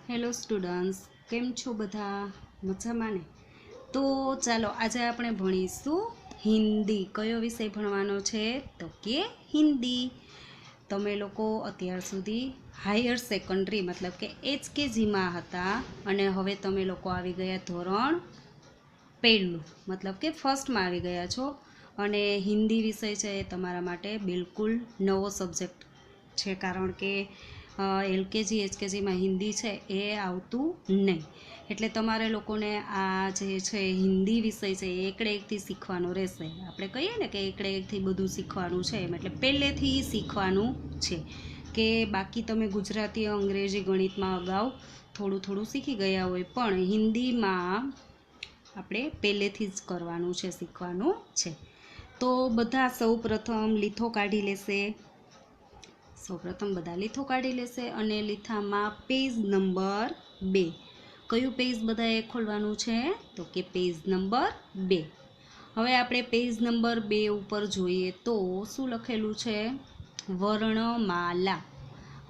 Hello students, કેમ છો બધા? મજામાં ને? તો ચાલો આજે આપણે ભણીશું હિન્દી. કયો વિષય ભણવાનો છે? તો કે હિન્દી. તમે લોકો અત્યાર સુધી હાયર સેકન્ડરી મતલબ કે HKGમાં હતા અને હવે તમે લોકો આવી ગયા ધોરણ પહેલું મતલબ કે ફર્સ્ટમાં આવી ગયા છો અને હિન્દી વિષય છે એ તમારા માટે બિલકુલ નવો સબ્જેક્ટ છે, કારણ કે LKG HKGમાં હિન્દી છે એ આવતું નહીં. એટલે તમારે લોકોને આ જે છે હિન્દી વિષય છે એ એકડે એકથી શીખવાનો રહેશે. આપણે કહીએ ને કે એકડે એકથી બધું શીખવાનું છે, એટલે પહેલેથી શીખવાનું છે. કે બાકી તમે ગુજરાતી અંગ્રેજી ગણિતમાં અગાઉ થોડું થોડું શીખી ગયા હોય, પણ હિન્દીમાં આપણે પહેલેથી જ કરવાનું છે, શીખવાનું છે. તો બધા સૌપ્રથમ લીથો કાઢી લેશે. સૌપ્રથમ બધા લીથો કાઢી લેશે અને લીથામાં પેજ નંબર 2. કયું પેજ બધાએ ખોલવાનું છે? તો કે પેજ નંબર 2. હવે આપણે પેજ નંબર 2 ઉપર જોઈએ તો શું લખેલું છે? વર્ણમાલા.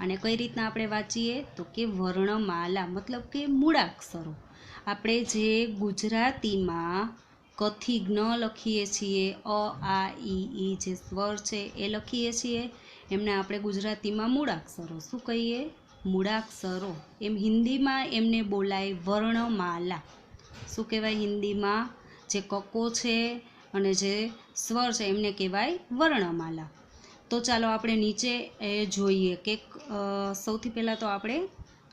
અને કઈ રીતના આપણે વાંચીએ? તો કે વર્ણમાલા મતલબ કે મૂળાક્ષરો. આપણે જે ગુજરાતીમાં કથી જ્ઞ લખીએ છીએ, અ આ ઈ જે સ્વર છે એ લખીએ છીએ, એમને આપણે ગુજરાતીમાં મૂળાક્ષરો શું કહીએ? મૂળાક્ષરો. એમ હિન્દીમાં એમને બોલાય વર્ણમાલા. શું કહેવાય હિન્દીમાં? જે કકો છે અને જે સ્વર છે એમને કહેવાય વર્ણમાલા. તો ચાલો આપણે નીચે જોઈએ કે સૌથી પહેલાં તો આપણે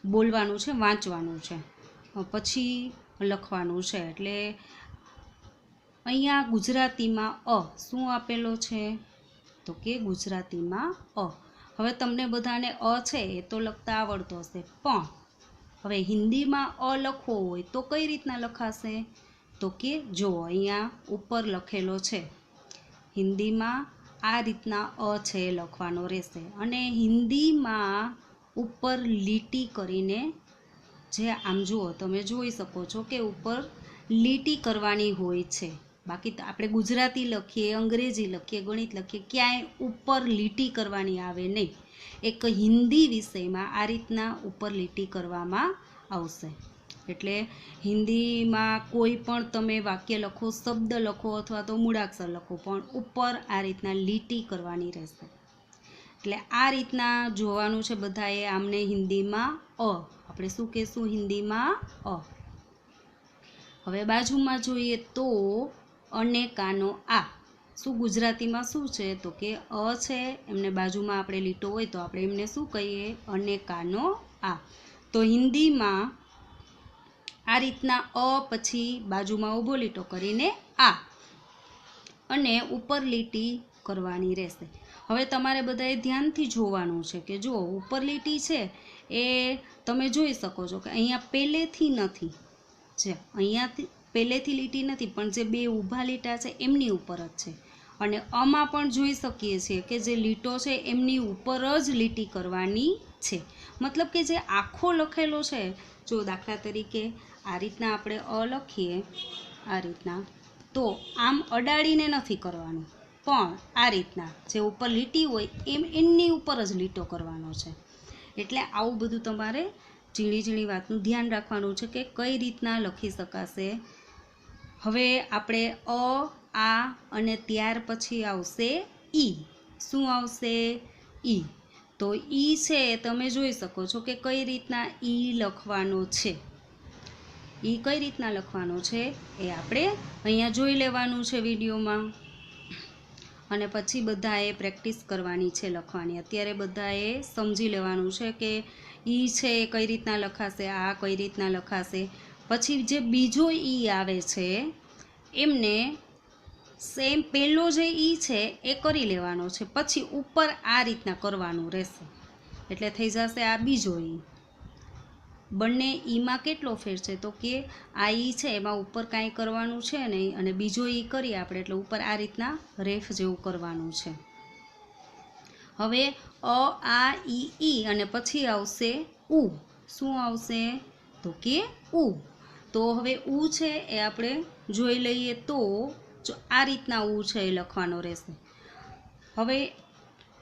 બોલવાનું છે, વાંચવાનું છે, પછી લખવાનું છે. એટલે અહીંયા ગુજરાતીમાં અ શું આપેલો છે? તો કે ગુજરાતીમાં અ. હવે તમને બધાને અ છે એ તો લખતા આવડતો હશે, પણ હવે હિન્દીમાં અ લખવો હોય તો કઈ રીતના લખાશે? તો કે જો અહીંયા ઉપર લખેલો છે, હિન્દીમાં આ રીતના અ છે એ લખવાનો રહેશે. અને હિન્દીમાં ઉપર લીટી કરીને, જે આમ જુઓ તમે જોઈ શકો છો કે ઉપર લીટી કરવાની હોય છે. બાકી તો આપણે ગુજરાતી લખીએ, અંગ્રેજી લખીએ, ગણિત લખીએ, ક્યાંય ઉપર લીટી કરવાની આવે નહીં. એક હિન્દી વિષયમાં આ રીતના ઉપર લીટી કરવામાં આવશે. એટલે હિન્દીમાં કોઈ પણ તમે વાક્ય લખો, શબ્દ લખો અથવા તો મૂળાક્ષર લખો, પણ ઉપર આ રીતના લીટી કરવાની રહેશે. એટલે આ રીતના જોવાનું છે બધાએ. આમને હિન્દીમાં અ, આપણે શું કહેશું હિન્દીમાં? અ. હવે બાજુમાં જોઈએ તો અને કાનો આ. શું ગુજરાતીમાં શું છે? તો કે અ છે, એમને બાજુમાં આપણે લીટો હોય તો આપણે એમને શું કહીએ? અને કાનો આ. તો હિન્દીમાં આ રીતના અ પછી બાજુમાં ઊભો લીટો કરીને આ, અને ઉપર લીટી કરવાની રહેશે. હવે તમારે બધાએ ધ્યાનથી જોવાનું છે કે જો ઉપર લીટી છે એ તમે જોઈ શકો છો કે અહીંયા પહેલેથી નથી, જે અહીંયાથી પહેલેથી લીટી નથી, પણ જે બે ઊભા લીટા છે એમની ઉપર જ છે. અને આમાં પણ જોઈ શકીએ છીએ કે જે લીટો છે એમની ઉપર જ લીટી કરવાની છે. મતલબ કે જે આખો લખેલો છે, જો દાખલા તરીકે આ રીતના આપણે અ લખીએ, આ રીતના, તો આમ અડાડીને નથી કરવાનું, પણ આ રીતના જે ઉપર લીટી હોય એમ એમની ઉપર જ લીટો કરવાનો છે. એટલે આવું બધું તમારે ઝીણી ઝીણી વાતનું ધ્યાન રાખવાનું છે કે કઈ રીતના લખી શકાશે. હવે આપણે અ આ અને ત્યાર પછી આવશે ઈ. શું આવશે? ઈ. તો ઈ છે તમે જોઈ શકો છો કે કઈ રીતના ઈ લખવાનો છે. ઈ કઈ રીતના લખવાનો છે એ આપણે અહીંયા જોઈ લેવાનું છે વિડીયોમાં, અને પછી બધાએ પ્રેક્ટિસ કરવાની છે લખવાની. અત્યારે બધાએ સમજી લેવાનું છે કે ઈ છે એ કઈ રીતના લખાશે, આ કઈ રીતના લખાશે. પછી જે બીજો ઈ આવે છે એમને સેમ પહેલો જે ઈ છે એ કરી લેવાનો છે, પછી ઉપર આ રીતના કરવાનું રહેશે. એટલે થઈ જશે આ બીજો ઈ. બંને ઈમાં કેટલો ફેર છે? તો કે આ ઈ છે એમાં ઉપર કાંઈ કરવાનું છે નહીં, અને બીજો ઈ કરીએ આપણે એટલે ઉપર આ રીતના રેફ જેવું કરવાનું છે. હવે અ આ ઈ અને પછી આવશે ઉ. શું આવશે? તો કે ઉ. તો હવે ઉ છે એ આપણે જોઈ લઈએ તો જો આ રીતના ઉ છે એ લખવાનો રહેશે. હવે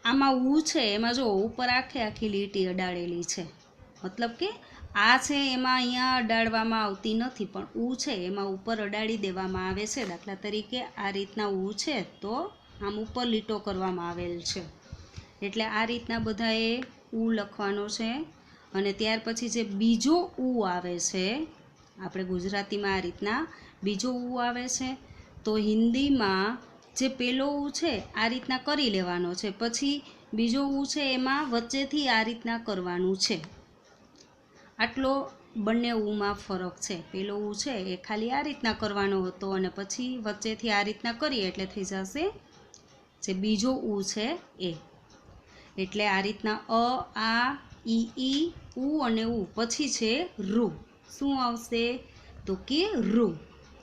આમાં ઉ છે એમાં જો ઉપર આખી લીટી અડાડેલી છે, મતલબ કે આ છે એમાં અહીંયા અડાડવામાં આવતી નથી, પણ ઉ છે એમાં ઉપર અડાડી દેવામાં આવે છે. દાખલા તરીકે આ રીતના ઉ છે તો આમ ઉપર લીટો કરવામાં આવેલ છે. એટલે આ રીતના બધાએ ઉ લખવાનો છે. અને ત્યાર પછી જે બીજો ઉ આવે છે, આપણે ગુજરાતીમાં આ રીતના બીજો ઉ આવે છે, તો હિન્દીમાં જે પેલો ઉ છે આ રીતના કરી લેવાનો છે, પછી બીજો ઉ છે એમાં વચ્ચેથી આ રીતના કરવાનું છે. આટલો બંને ઉમાં ફરક છે. પેલો ઉ છે એ ખાલી આ રીતના કરવાનો હતો અને પછી વચ્ચેથી આ રીતના કરીએ એટલે થઈ જશે જે બીજો ઉ છે એ. એટલે આ રીતના અ, આ, ઈ, ઉ અને ઉ, પછી છે રૂ. શું આવશે? તો કે રૂ.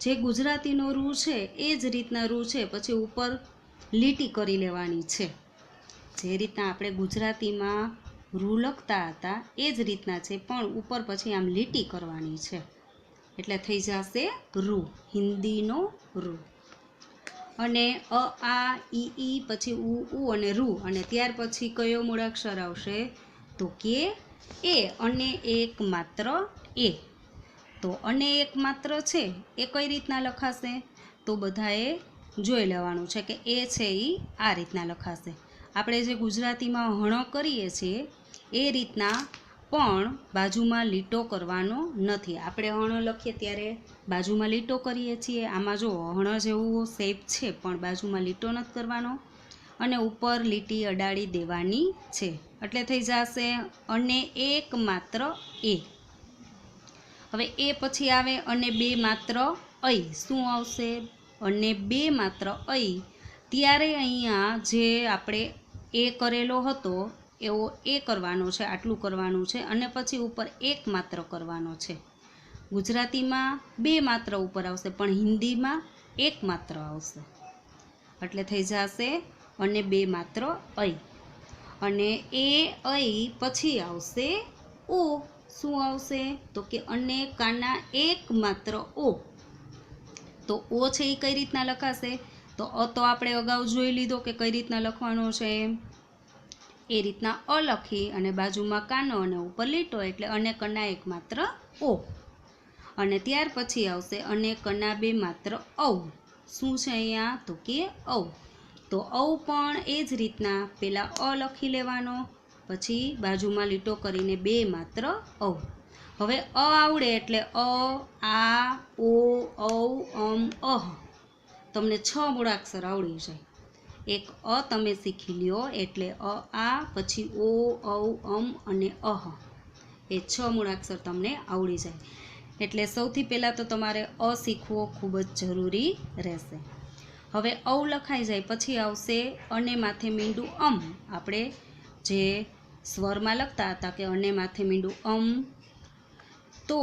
જે ગુજરાતીનો રૂ છે એ જ રીતના રૂ છે, પછી ઉપર લીટી કરી લેવાની છે. જે રીતના આપણે ગુજરાતીમાં રૂ લખતા હતા એ જ રીતના છે, પણ ઉપર પછી આમ લીટી કરવાની છે. એટલે થઈ જશે રૂ, હિન્દીનો રૂ. અને અ, આ, ઈ, પછી ઉ અને રૂ, અને ત્યાર પછી કયો મૂળાક્ષર આવશે? તો કે એ, અને એક માત્ર એ. તો અને એક માત્ર છે એ કઈ રીતના લખાશે? તો બધાએ જોઈ લેવાનું છે કે એ છે એ આ રીતના લખાશે. આપણે જે ગુજરાતીમાં હણ કરીએ છીએ એ રીતના પણ બાજુમાં લીટો કરવાનો નથી. આપણે હણ લખીએ ત્યારે બાજુમાં લીટો કરીએ છીએ. આમાં જો હણ જેવું શેપ છે પણ બાજુમાં લીટો નથી કરવાનો અને ઉપર લીટી અડાડી દેવાની છે. એટલે થઈ જશે અને એક માત્ર એ. હવે એ પછી આવે અને બે માત્ર ઐ. શું આવશે? અને બે માત્ર ઐ. ત્યારે અહીંયા જે આપણે એ કરેલો હતો એવો એ કરવાનો છે, આટલું કરવાનું છે, અને પછી ઉપર એક માત્ર કરવાનો છે. ગુજરાતીમાં બે માત્ર ઉપર આવશે પણ હિન્દીમાં એક માત્ર આવશે. એટલે થઈ જશે અને બે માત્ર ઐ. અને એ ઐ પછી આવશે ઓ. શું આવશે? તો કે અને કાના એક માત્ર ઓ. તો ઓ છે એ કઈ રીતના લખાશે? તો અ તો આપણે અગાઉ જોઈ લીધો કે કઈ રીતના લખવાનો છે. એ રીતના અ લખી અને બાજુમાં કાનો અને ઉપર લીટો, એટલે અને કના એક માત્ર ઓ. અને ત્યાર પછી આવશે અને કના બે માત્ર ઔ. શું છે અહીંયા? તો કે ઔ. તો ઔ પણ એ જ રીતના પહેલાં અ લખી લેવાનો, પછી બાજુમાં લીટો કરીને બે માત્ર ઔ. હવે અ આવડે એટલે અ, આ, ઓ, ઔ, અહ. તમને 6 મૂળાક્ષર આવડી જાય. એક અ તમે શીખી લ્યો એટલે અ, આ, પછી ઓ, ઔ, અને અહ. એ 6 મૂળાક્ષર તમને આવડી જાય. એટલે સૌથી પહેલાં તો તમારે અ શીખવો ખૂબ જ જરૂરી રહેશે. હવે ઔ લખાઈ જાય પછી આવશે અને માથે મીંડું અમ. આપણે જે સ્વરમાં લખતા હતા કે અને માથે મીંડું તો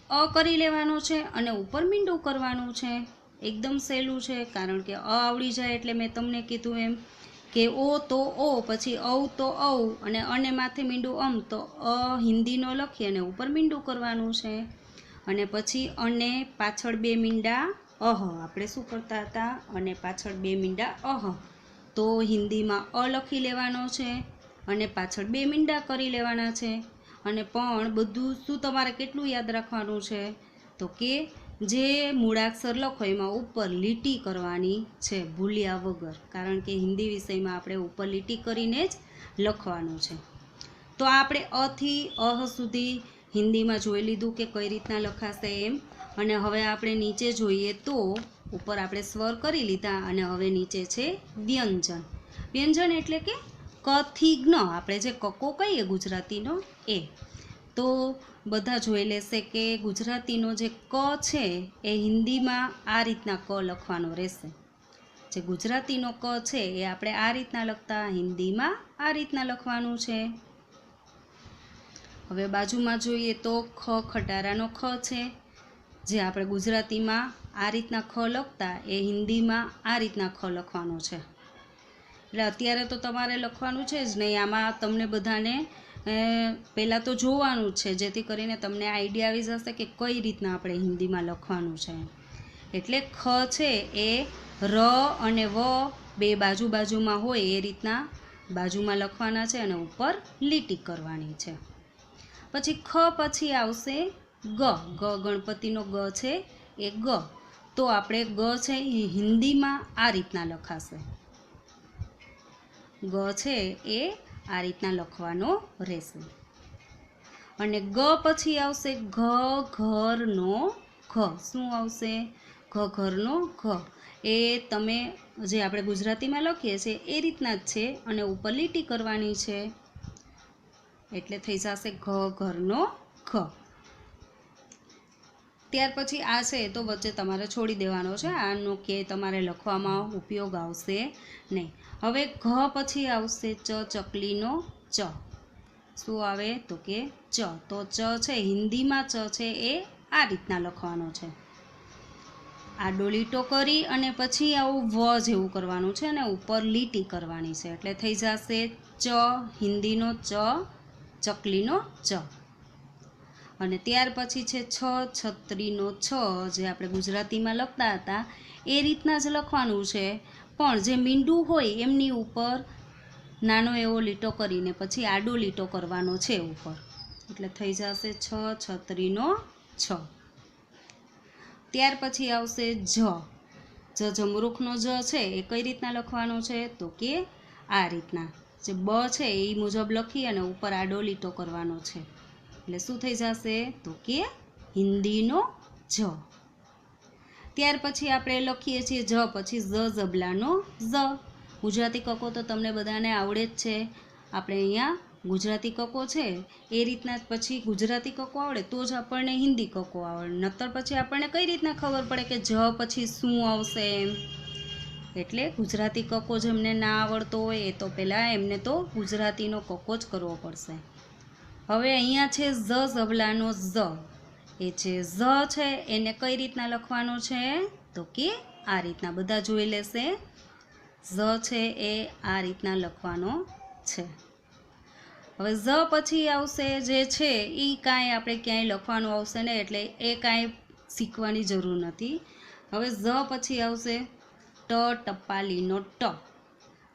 અ કરી લેવાનું છે અને ઉપર મીંડું કરવાનું છે. એકદમ સહેલું છે, કારણ કે અ આવડી જાય એટલે મેં તમને કીધું એમ કે ઓ તો ઓ, પછી ઔ તો ઔ, અને માથે મીંડું તો અ હિન્દીનો લખી અને ઉપર મીંડું કરવાનું છે. અને પછી અને પાછળ બે મીંડા અહ. આપણે શું કરતા હતા? અને પાછળ બે મીંડા અહ. તો હિન્દીમાં અ લખી લેવાનો છે અને પાછળ બે મીંડા કરી લેવાના છે. અને પણ બધું શું તમારે કેટલું યાદ રાખવાનું છે? તો કે જે મૂળાક્ષર લખો એમાં ઉપર લીટી કરવાની છે, ભૂલ્યા વગર. કારણ કે હિન્દી વિષયમાં આપણે ઉપર લીટી કરીને જ લખવાનું છે. તો આપણે અથી અહ સુધી હિન્દીમાં જોઈ લીધું કે કઈ રીતના લખાશે એમ. અને હવે આપણે નીચે જોઈએ તો ઉપર આપણે સ્વર કરી લીધા અને હવે નીચે છે વ્યંજન. વ્યંજન એટલે કે ક થી જ્ઞ. આપણે જે કકો કહીએ ગુજરાતીનો એ. તો બધા જોઈ લેશે કે ગુજરાતીનો જે ક છે એ હિન્દીમાં આ રીતના ક લખવાનો રહેશે. જે ગુજરાતીનો ક છે એ આપણે આ રીતના લખતા, હિન્દીમાં આ રીતના લખવાનું છે. હવે બાજુમાં જોઈએ તો ખ ખટારાનો ખ છે. જે આપણે ગુજરાતીમાં આ રીતના ખ લખતા એ હિન્દીમાં આ રીતના ખ લખવાનો છે. એટલે અત્યારે તો તમારે લખવાનું છે જ નહીં. આમાં તમને બધાને પહેલાં તો જોવાનું જ છે, જેથી કરીને તમને આઈડિયા આવી જશે કે કઈ રીતના આપણે હિન્દીમાં લખવાનું છે. એટલે ખ છે એ ર અને વ બે બાજુમાં હોય એ રીતના બાજુમાં લખવાના છે અને ઉપર લીટી કરવાની છે. પછી ખ પછી આવશે ગ, ગ ગણપતિનો ગ છે એ ગ, તો આપણે ગ છે એ હિન્દીમાં આ રીતના લખાશે, ગ છે એ આ રીતના લખવાનો રહેશે. અને ગ પછી આવશે ઘ ઘરનો ઘ, શું આવશે? ઘ ઘરનો ઘ, એ તમે જે આપણે ગુજરાતીમાં લખીએ છીએ એ રીતના જ છે અને ઉપર લીટી કરવાની છે એટલે થઈ જશે ઘ ઘરનો ઘ. ત્યાર પછી આ છે તો વચ્ચે તમારે છોડી દેવાનો છે, આનો કે તમારે લખવામાં ઉપયોગ આવશે નહીં. હવે ઘ પછી આવશે ચ ચકલીનો ચ, શું આવે? તો કે ચ. તો ચ છે હિન્દીમાં ચ છે એ આ રીતના લખવાનો છે, આડો લીટો કરી અને પછી આવું વ જેવું કરવાનું છે અને ઉપર લીટી કરવાની છે એટલે થઈ જશે ચ હિન્દીનો ચ, ચકલીનો ચ. અને ત્યાર પછી છે છ છત્રીનો છ, જે આપણે ગુજરાતીમાં લખતા હતા એ રીતના જ લખવાનું છે, પણ જે મીંડું હોય એમની ઉપર નાનો એવો લીટો કરીને પછી આડો લીટો કરવાનો છે ઉપર, એટલે થઈ જશે છ છત્રીનો છ. ત્યાર પછી આવશે જ, જ જમરૂખનો જ છે એ કઈ રીતના લખવાનો છે? તો કે આ રીતના, જે બ છે એ મુજબ લખી અને ઉપર આડો લીટો કરવાનો છે એટલે શું થઈ જશે? તો કે હિન્દીનો જ. ત્યાર પછી આપણે લખીએ છીએ જ પછી ઝ ઝબલાનો ઝ. ગુજરાતી કકો તો તમને બધાને આવડે જ છે, આપણે અહીંયા ગુજરાતી કકો છે એ રીતના પછી ગુજરાતી કકો આવડે તો જ આપણને હિન્દી કકો આવડે, નતર પછી આપણને કઈ રીતના ખબર પડે કે જ પછી શું આવશે એમ. એટલે ગુજરાતી કકો જેમને ના આવડતો હોય એ તો પહેલાં એમને તો ગુજરાતીનો કકો જ કરવો પડશે. હવે અહીંયા છે ઝ ઝબલાનો ઝ, એ છે ઝ છે એને કઈ રીતના લખવાનું છે? તો કે આ રીતના, બધા જોઈ લેશે. ઝ છે એ આ રીતના લખવાનો છે. હવે ઝ પછી આવશે જે છે એ કાંઈ આપણે ક્યાંય લખવાનું આવશે ને એટલે એ કાંઈ શીખવાની જરૂર નથી. હવે ઝ પછી આવશે ટ ટપાલીનો ટ.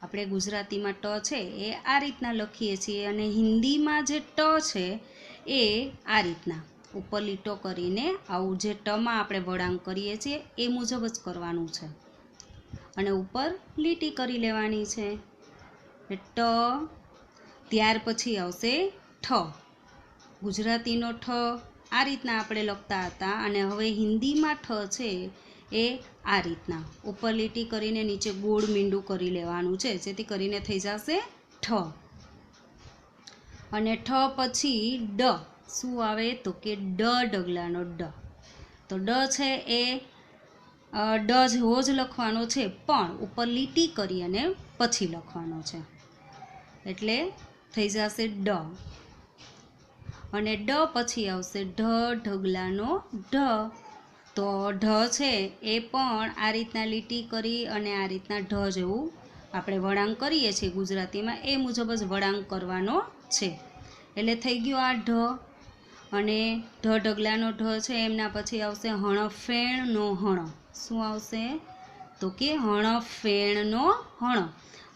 આપણે ગુજરાતીમાં ટ છે એ આ રીતના લખીએ છીએ અને હિન્દીમાં જે ટ છે એ આ રીતના ઉપર લીટો કરીને આવું જે ટમાં આપણે વળાંક કરીએ છીએ એ મુજબ જ કરવાનું છે અને ઉપર લીટી કરી લેવાની છે. ટ. ત્યાર પછી આવશે ઠ. ગુજરાતીનો ઠ આ રીતના આપણે લખતા હતા અને હવે હિન્દીમાં ઠ છે એ આ રીતના ઉપર લીટી કરીને નીચે ગોળ મીંડું કરી લેવાનું છે જેથી કરીને થઈ જશે ઠ. અને ઠ પછી ડ, શું આવે? તો કે ડ ડગલાનો ડ. તો ડ છે એ ડ જેવો જ લખવાનો છે પણ ઉપર લીટી કરી અને પછી લખવાનો છે એટલે થઈ જશે ડ. અને ડ પછી આવશે ઢ ઢગલાનો ઢ. તો ઢ છે એ પણ આ રીતના લીટી કરી અને આ રીતના ઢ જેવું આપણે વળાંક કરીએ છીએ ગુજરાતીમાં એ મુજબ જ વળાંક કરવાનો છે એટલે થઈ ગયો આ ઢ. અને ઢ ઢગલાનો ઢ છે એમના પછી આવશે હણફેણનો હણ. શું આવશે? તો કે હણફેણનો હણ.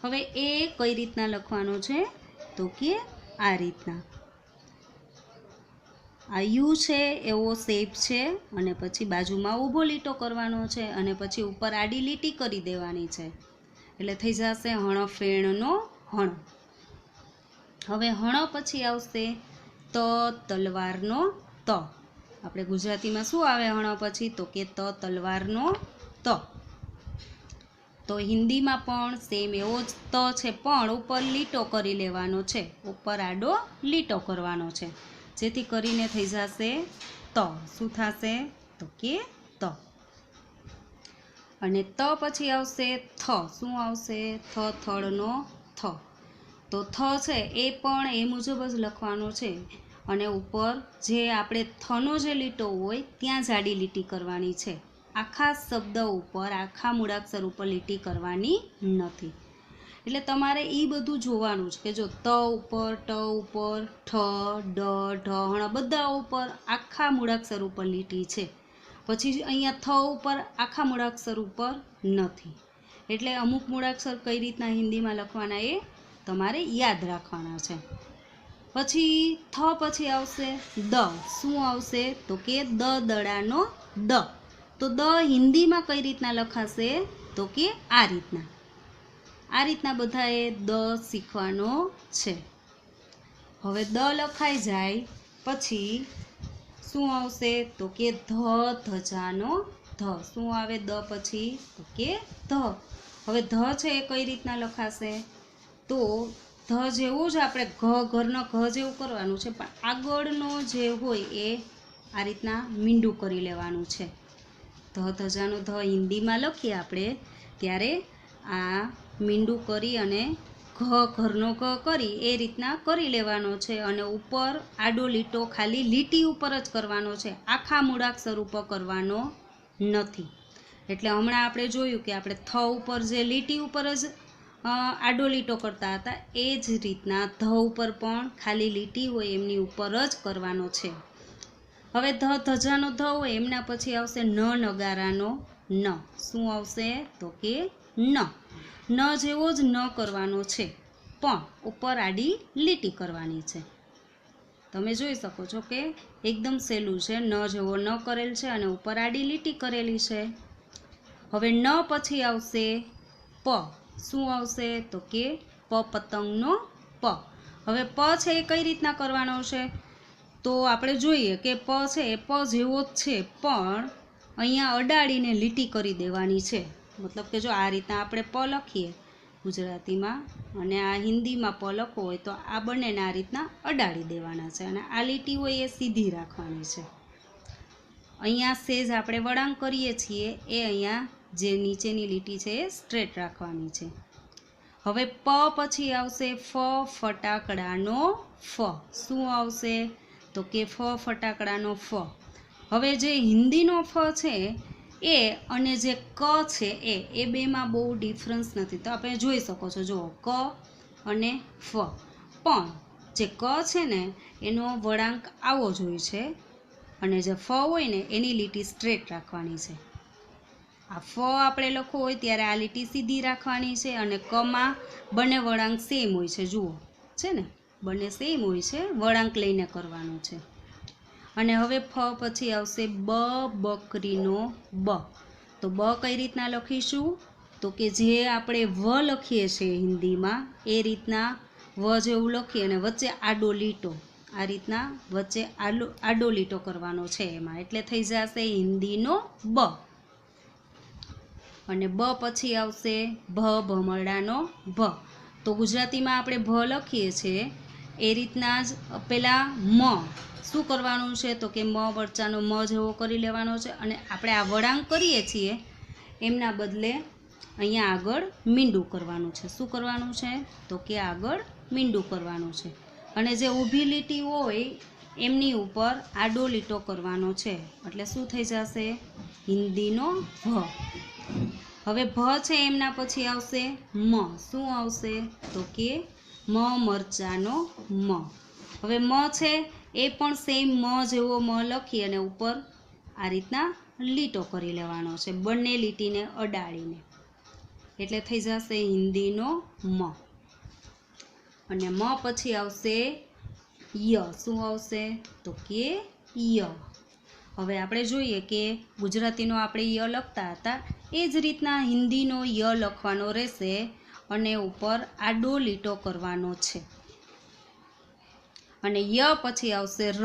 હવે એ કઈ રીતના લખવાનો છે? તો કે આ રીતના, આ યુ છે એવો શેપ છે અને પછી બાજુમાં ઊભો લીટો કરવાનો છે અને પછી ઉપર આડી લીટી કરી દેવાની છે એટલે થઈ જશે હણફેણનો હણ. હવે હણ પછી આવશે ત તલવારનો ત. આપણે ગુજરાતીમાં શું આવે હણ પછી? તો કે ત તલવારનો ત. તો હિન્દીમાં પણ સેમ એવો જ ત છે પણ ઉપર લીટો કરી લેવાનો છે, ઉપર આડો લીટો કરવાનો છે જેથી કરીને થઈ જશે ત. શું થશે? તો કે ત. અને ત પછી આવશે થ. શું આવશે? થ થળનો થ. તો થ છે એ પણ એ મુજબ જ લખવાનો છે અને ઉપર જે આપણે થનો જે લીટો હોય ત્યાં જાડી લીટી કરવાની છે, આખા શબ્દ ઉપર આખા મૂળાક્ષર ઉપર લીટી કરવાની નથી. એટલે તમારે એ બધું જોવાનું છે કે જો ત ઉપર, ટ ઉપર, ઠ, ડ, ઢ, બધા ઉપર આખા મૂળાક્ષર ઉપર લીટી છે, પછી અહીંયા થ ઉપર આખા મૂળાક્ષર ઉપર નથી. એટલે અમુક મૂળાક્ષર કઈ રીતના હિન્દીમાં લખવાના એ તમારે યાદ રાખવાના છે. પછી થ પછી આવશે દ. શું આવશે તો કે દડાનો દ. તો દ હિન્દીમાં કઈ રીતના લખાશે તો કે આ રીતના બધાએ દ શીખવાનો છે. હવે દ લખાઈ જાય પછી શું આવશે તો કે ધજાનો ધ. શું આવે દ પછી તો કે ધ. હવે ધ છે એ કઈ રીતના લખાશે તો ધ જેવું જ આપણે ઘરનો ઘ જેવું કરવાનું છે, પણ આગળનો જે હોય એ આ રીતના મીંડું કરી લેવાનું છે. ધજાનો ધ હિન્દીમાં લખીએ આપણે ત્યારે આ મીંડું કરી અને ઘરનો ઘ કરી એ રીતના કરી લેવાનો છે. અને ઉપર આડો લીટો ખાલી લીટી ઉપર જ કરવાનો છે, આખા મૂળાક્ષર ઉપર કરવાનો નથી. એટલે હમણાં આપણે જોયું કે આપણે થ ઉપર જે લીટી ઉપર જ આડો લીટો કરતા હતા એ જ રીતના ધ ઉપર પણ ખાલી લીટી હોય એમની ઉપર જ કરવાનો છે. હવે ધજાનો ધ હોય એમના પછી આવશે ન નગારાનો ન. શું આવશે તો કે ન જેવો જ ન કરવાનો છે, પણ ઉપર આડી લીટી કરવાની છે. તમે જોઈ શકો છો કે એકદમ સહેલું છે. ન જેવો ન કરેલ છે અને ઉપર આડી લીટી કરેલી છે. હવે ન પછી આવશે પ. શું આવશે તો કે પતંગનો પ. હવે પ છે એ કઈ રીતના કરવાનો છે તો આપણે જોઈએ કે પ છે એ પ જેવો જ છે, પણ અહીંયા અડાડીને લીટી કરી દેવાની છે. મતલબ કે જો આ રીતના આપણે પ લખીએ ગુજરાતીમાં અને આ હિન્દીમાં પ લખવો હોય તો આ બંનેને આ રીતના અડાડી દેવાના છે અને આ લીટી હોય એ સીધી રાખવાની છે. અહીંયા સેજ આપણે વળાંક કરીએ છીએ એ અહીંયા જે નીચેની લીટી છે એ સ્ટ્રેટ રાખવાની છે. હવે પ પછી આવશે ફટાકડાનો ફ. શું આવશે તો કે ફટાકડાનો ફ. હવે જે હિન્દીનો ફ છે એ અને જે ક છે એ બેમાં બહુ ડિફરન્સ નથી. તો આપણે જોઈ શકો છો, જુઓ ક અને ફ, પણ જે ક છે ને એનો વળાંક આવો જ હોય છે અને જે ફ હોય ને એની લીટી સ્ટ્રેટ રાખવાની છે. આ ફ આપણે લખવું હોય ત્યારે આ લીટી સીધી રાખવાની છે અને કમાં બંને વળાંક સેમ હોય છે. જુઓ છે ને બંને સેમ હોય છે, વળાંક લઈને કરવાનું છે. અને હવે ફ પછી આવશે બકરીનો બ. તો બ કઈ રીતના લખીશું તો કે જે આપણે વ લખીએ છીએ હિન્દીમાં એ રીતના વ જેવું લખીએ અને વચ્ચે આડો લીટો આ રીતના વચ્ચે આડો લીટો કરવાનો છે એમાં, એટલે થઈ જશે હિન્દીનો બ. અને બ પછી આવશે ભમરડાનો ભ. તો ગુજરાતીમાં આપણે ભ લખીએ છીએ એ રીતના જ પહેલાં મ શું કરવાનું છે તો કે મ વરચાનો મ જેવો કરી લેવાનો છે અને આપણે આ વળાંક કરીએ છીએ એમના બદલે અહીંયા આગળ મીંડું કરવાનું છે. શું કરવાનું છે તો કે આગળ મીંડું કરવાનું છે અને જે ઊભી લીટી હોય એમની ઉપર આડો લીટો કરવાનો છે. એટલે શું થઈ જશે હિન્દીનો ભ. હવે ભ છે એમના પછી આવશે મ. શું આવશે તો કે મરચાનો મ. હવે મ છે એ પણ સેમ મ જેવો મ લખી અને ઉપર આ રીતના લીટો કરી લેવાનો છે બંને લીટીને અડાડીને, એટલે થઈ જશે હિન્દીનો મ. અને મ પછી આવશે ય. શું આવશે તો કે ય. હવે આપણે જોઈએ કે ગુજરાતીનો આપણે ય લખતા હતા એ જ રીતના હિન્દીનો ય લખવાનો રહેશે અને ઉપર આડો લીટો કરવાનો છે. અને ય પછી આવશે ર.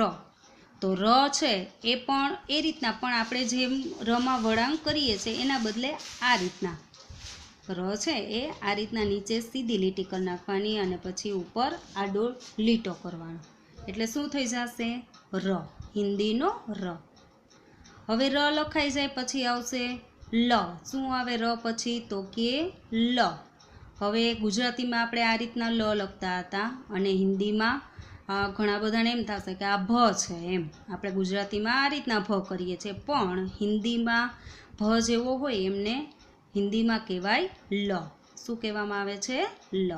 તો ર છે એ પણ એ રીતના, પણ આપણે જેમ રમાં વળાંક કરીએ છીએ એના બદલે આ રીતના ર છે એ આ રીતના નીચે સીધી લીટી કરી નાખવાની અને પછી ઉપર આડો લીટો કરવાનો, એટલે શું થઈ જશે ર. હિન્દીનો ર. હવે ર લખાઈ જાય પછી આવશે લ. શું આવે ર પછી તો કે લ. હવે ગુજરાતીમાં આપણે આ રીતના લ લખતા હતા અને હિન્દીમાં ઘણા બધાને એમ થશે કે આ ભ છે એમ. આપણે ગુજરાતીમાં આ રીતના ભ કરીએ છીએ, પણ હિન્દીમાં ભ જેવો હોય એમને હિન્દીમાં કહેવાય લ. શું કહેવામાં આવે છે લ.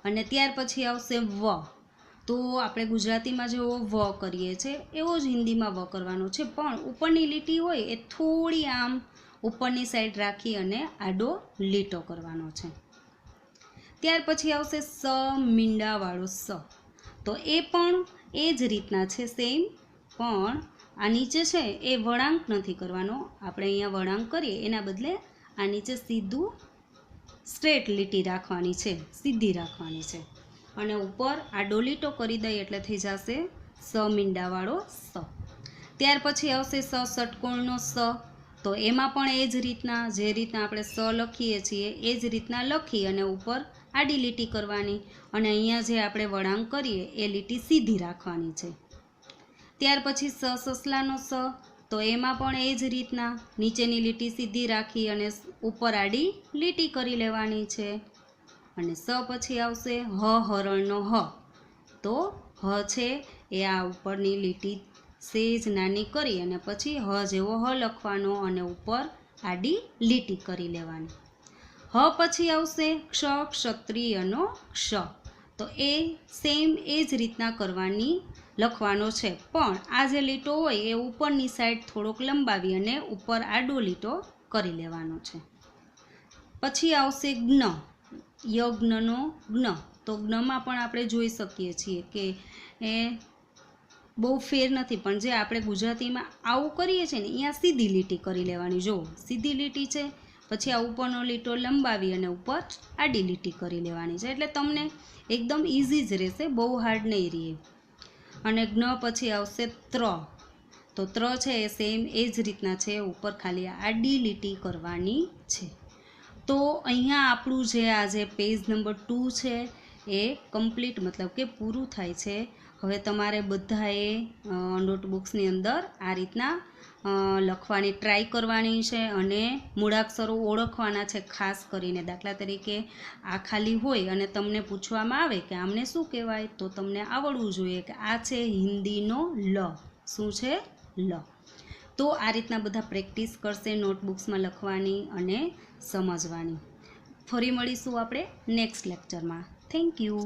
અને ત્યાર પછી આવશે વ. તો આપણે ગુજરાતીમાં જેવો વ કરીએ છીએ એવો જ હિન્દીમાં વ કરવાનો છે, પણ ઉપરની લીટી હોય એ થોડી આમ ઉપરની સાઈડ રાખી અને આડો લીટો કરવાનો છે. ત્યાર પછી આવશે સ મીંડાવાળો સ. તો એ પણ એ જ રીતના છે સેમ, પણ આ નીચે છે એ વળાંક નથી કરવાનો. આપણે અહીંયા વળાંક કરીએ એના બદલે આ નીચે સીધું સ્ટ્રેટ લીટી રાખવાની છે, સીધી રાખવાની છે. અને ઉપર આડો લીટો કરી દઈએ એટલે થઈ જશે સ મીંડાવાળો સ. ત્યાર પછી આવશે સ ષટકોણનો સ. તો એમાં પણ એ જ રીતના, જે રીતના આપણે સ લખીએ છીએ એ જ રીતના લખી અને ઉપર આડી લીટી કરવાની, અને અહીંયા જે આપણે વળાંક કરીએ એ લીટી સીધી રાખવાની છે. ત્યાર પછી સ સસલાનો સ. તો એમાં પણ એ જ રીતના નીચેની લીટી સીધી રાખી અને ઉપર આડી લીટી કરી લેવાની છે. અને સ પછી આવશે હ હરણનો હ. તો હ છે એ આ ઉપરની લીટી સેજ નાની કરી અને પછી હ જેવો હ લખવાનો અને ઉપર આડી લીટી કરી લેવાની. હ પછી આવશે ક્ષ ક્ષત્રિયનો ક્ષ. તો એ સેમ એ જ રીતના કરવાની, લખવાનો છે, પણ આ જે લીટો હોય એ ઉપરની સાઈડ થોડોક લંબાવી અને ઉપર આડો લીટો કરી લેવાનો છે. પછી આવશે જ્ઞ, યજ્ઞનો જ્ઞ. તો જ્ઞમાં પણ આપણે જોઈ શકીએ છીએ કે એ બહુ ફેર નથી, પણ જે આપણે ગુજરાતીમાં આવું કરીએ છીએ ને અહીંયા સીધી લીટી કરી લેવાની. જો સીધી લીટી છે, પછી આ ઉપરનો લીટો લંબાવી અને ઉપર આડી લીટી કરી લેવાની છે, એટલે તમને એકદમ ઇઝી જ રહેશે, બહુ હાર્ડ નહીં રહે. અને જ્ઞ પછી આવશે ત્ર. તો ત્ર છે એ સેમ એ જ રીતના છે, ઉપર ખાલી આડી લીટી કરવાની છે. તો અહીંયા આપણું જે આજે પેજ નંબર 2 છે એ કમ્પ્લીટ, મતલબ કે પૂરું થાય છે. હવે તમારે બધાએ નોટબુક્સની અંદર આ રીતના લખવાની ટ્રાય કરવાની છે અને મૂળાક્ષરો ઓળખવાના છે ખાસ કરીને. દાખલા તરીકે આ ખાલી હોય અને તમને પૂછવામાં આવે કે આમને શું કહેવાય, તો તમને આવડવું જોઈએ કે આ છે હિન્દીનો લ. શું છે? લ. તો આ રીતના બધા પ્રેક્ટિસ કરશે નોટબુક્સમાં લખવાની અને સમજવાની. ફરી મળીશું આપણે નેક્સ્ટ લેક્ચરમાં. Thank you.